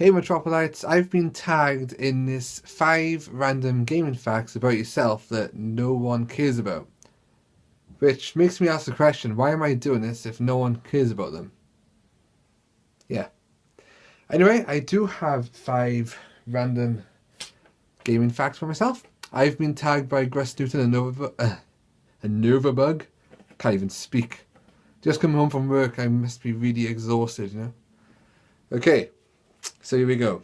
Hey Metropolites, I've been tagged in this 5 random gaming facts about yourself that no one cares about. Which makes me ask the question, why am I doing this if no one cares about them? Yeah. Anyway, I do have 5 random gaming facts for myself. I've been tagged by Gruss Newton and Novabug. Can't even speak. Just come home from work, I must be really exhausted, you know? Okay, so here we go.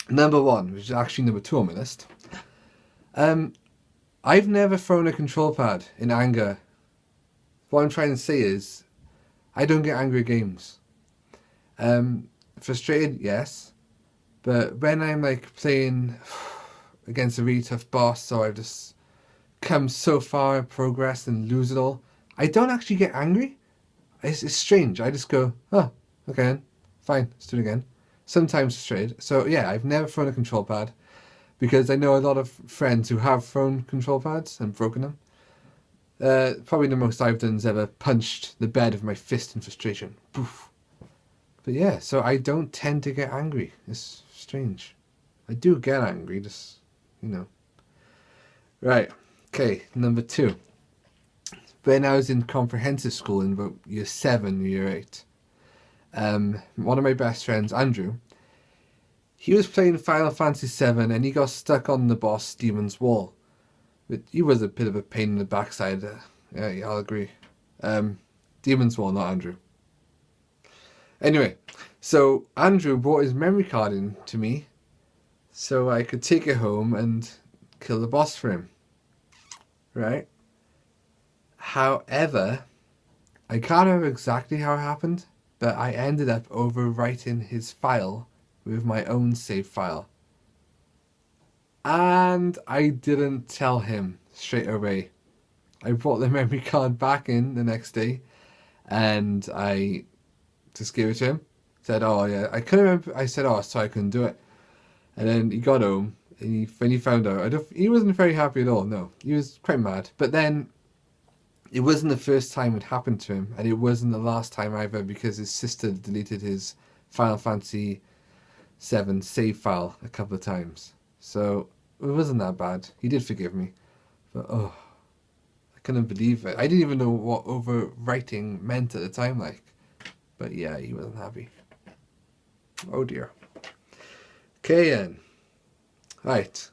Number 1, which is actually number 2 on my list. I've never thrown a control pad in anger. What I'm trying to say is, I don't get angry at games. Frustrated, yes. But when I'm like playing against a really tough boss, or I've just come so far, progressed and lose it all, I don't actually get angry. It's strange. I just go, oh, okay then. Fine, let's do it again. Sometimes frustrated. So yeah, I've never thrown a control pad. Because I know a lot of friends who have thrown control pads and broken them. Probably the most I've done is ever punched the bed with my fist in frustration. Poof. But yeah, so I don't tend to get angry. It's strange. I do get angry, just, you know. Right, okay, number 2. When I was in comprehensive school in about year 7 or year 8, one of my best friends, Andrew, he was playing Final Fantasy VII and he got stuck on the boss Demon's Wall. But he was a bit of a pain in the backside. Yeah, I'll agree. Demon's Wall, not Andrew. Anyway, so Andrew brought his memory card in to me so I could take it home and kill the boss for him. Right? However, I can't remember exactly how it happened, but I ended up overwriting his file with my own save file. And I didn't tell him straight away. I brought the memory card back in the next day and I just gave it to him. Said, oh yeah, I couldn't remember. I said, oh, sorry, I couldn't do it. And then he got home and when he found out, he wasn't very happy at all. No, he was quite mad. But then it wasn't the first time it happened to him, and it wasn't the last time either, because his sister deleted his Final Fantasy VII save file a couple of times. So it wasn't that bad. He did forgive me. But oh, I couldn't believe it. I didn't even know what overwriting meant at the time, like. But yeah, he wasn't happy. Oh dear. Okay then. Right.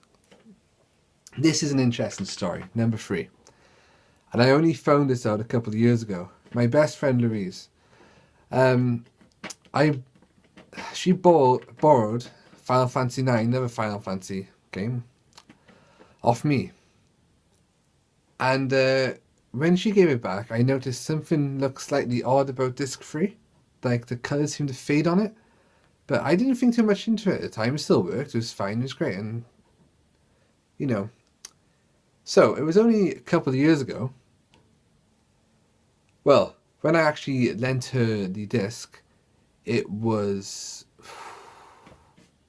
This is an interesting story. Number 3. And I only found this out a couple of years ago. My best friend Louise. She borrowed Final Fantasy IX, another Final Fantasy game, off me. And when she gave it back, I noticed something looked slightly odd about disc 3. Like the colours seemed to fade on it. But I didn't think too much into it at the time. It still worked. It was fine. It was great. And, you know. So, it was only a couple of years ago. Well, when I actually lent her the disc, it was...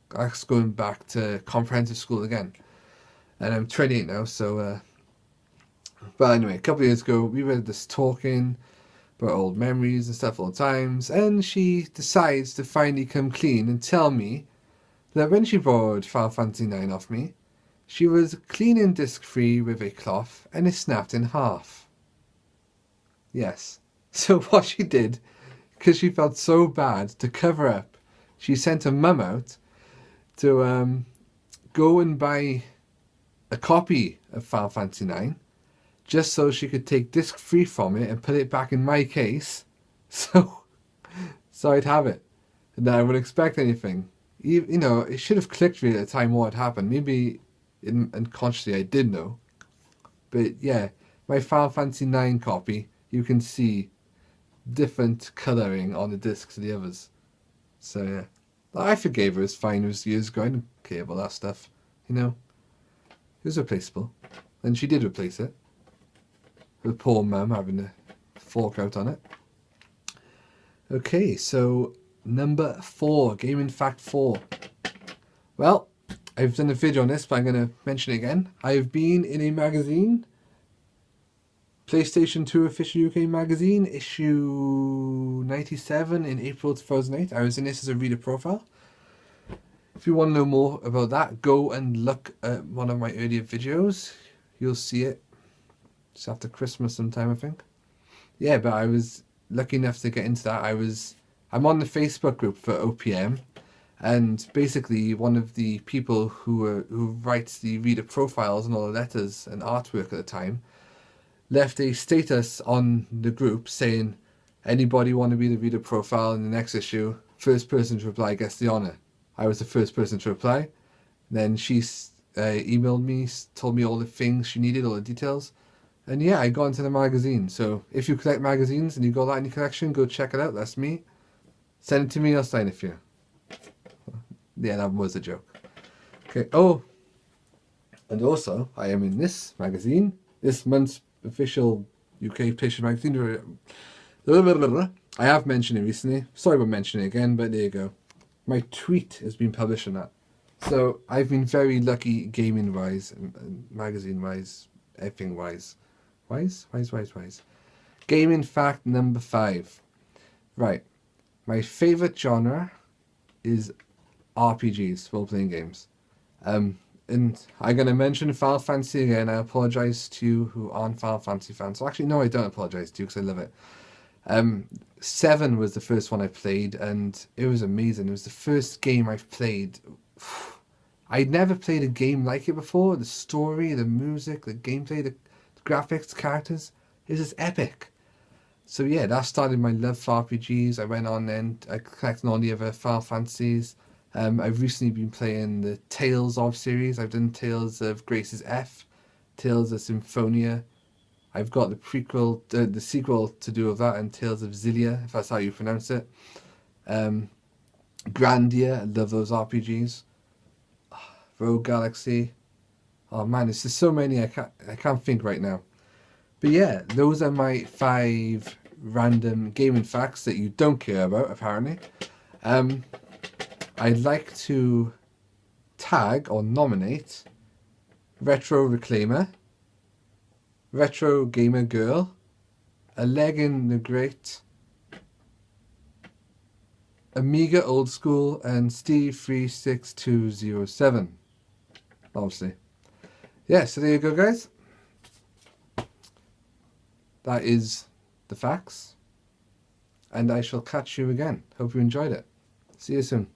That's going back to comprehensive school again. And I'm 28 now, so... But anyway, a couple of years ago, we were just talking about old memories and stuff all the times, and she decides to finally come clean and tell me that when she borrowed Final Fantasy IX off me, she was cleaning disc 3 with a cloth and it snapped in half. Yes. So what she did, because she felt so bad, to cover up, she sent her mum out to go and buy a copy of Final Fantasy IX, just so she could take disc 3 from it and put it back in my case, so I'd have it. And I wouldn't expect anything. You know, it should have clicked really at the time what had happened. Maybe unconsciously I did know. But yeah, my Final Fantasy IX copy, you can see different colouring on the discs of the others. So yeah. I forgave her, it's fine, it was years ago, I didn't care about that stuff, you know. It was replaceable. And she did replace it. The poor mum having to fork out on it. Okay, so number 4, Gaming Fact 4. Well, I've done a video on this, but I'm going to mention it again. I've been in a magazine, PlayStation 2 Official UK Magazine, issue 97 in April 2008. I was in this as a reader profile. If you want to know more about that, go and look at one of my earlier videos. You'll see it. Just after Christmas sometime, I think. Yeah, but I was lucky enough to get into that. I'm on the Facebook group for OPM, and basically one of the people who writes the reader profiles and all the letters and artwork at the time left a status on the group saying, anybody want to be the reader profile in the next issue, first person to reply gets the honour. I was the first person to reply. Then she emailed me, told me all the things she needed, all the details. And yeah, I got into the magazine. So if you collect magazines and you got that in your collection, go check it out. That's me. Send it to me, I'll sign it for you. Yeah, that was a joke. Okay, oh, and also, I am in this magazine, this month's official UK Patient magazine. I have mentioned it recently. Sorry about mentioning it again, but there you go. My tweet has been published on that. So I've been very lucky gaming-wise, and magazine-wise, everything-wise. Wise? Gaming fact number 5. Right. My favourite genre is RPGs, role-playing games. And I'm going to mention Final Fantasy again. I apologise to you who aren't Final Fantasy fans. So actually, no, I don't apologise to you because I love it. 7 was the first one I played, and it was amazing. It was the first game I've played. I'd never played a game like it before. The story, the music, the gameplay, the graphics, the characters. It was just epic. So yeah, that started my love for RPGs. I went on and I collected all the other Final Fantasies. I've recently been playing the Tales of series. I've done Tales of Grace's F, Tales of Symphonia. I've got the prequel, the sequel to do with that, and Tales of Xillia, if that's how you pronounce it. Grandia, I love those RPGs. Rogue Galaxy. Oh man, there's just so many I can't think right now. But yeah, those are my 5 random gaming facts that you don't care about, apparently. I'd like to tag or nominate Retro Reclaimer, Retro Gamer Girl, Allegan the Great, Amiga Old School, and Steve36207. Obviously. Yeah, so there you go, guys. That is the facts. And I shall catch you again. Hope you enjoyed it. See you soon.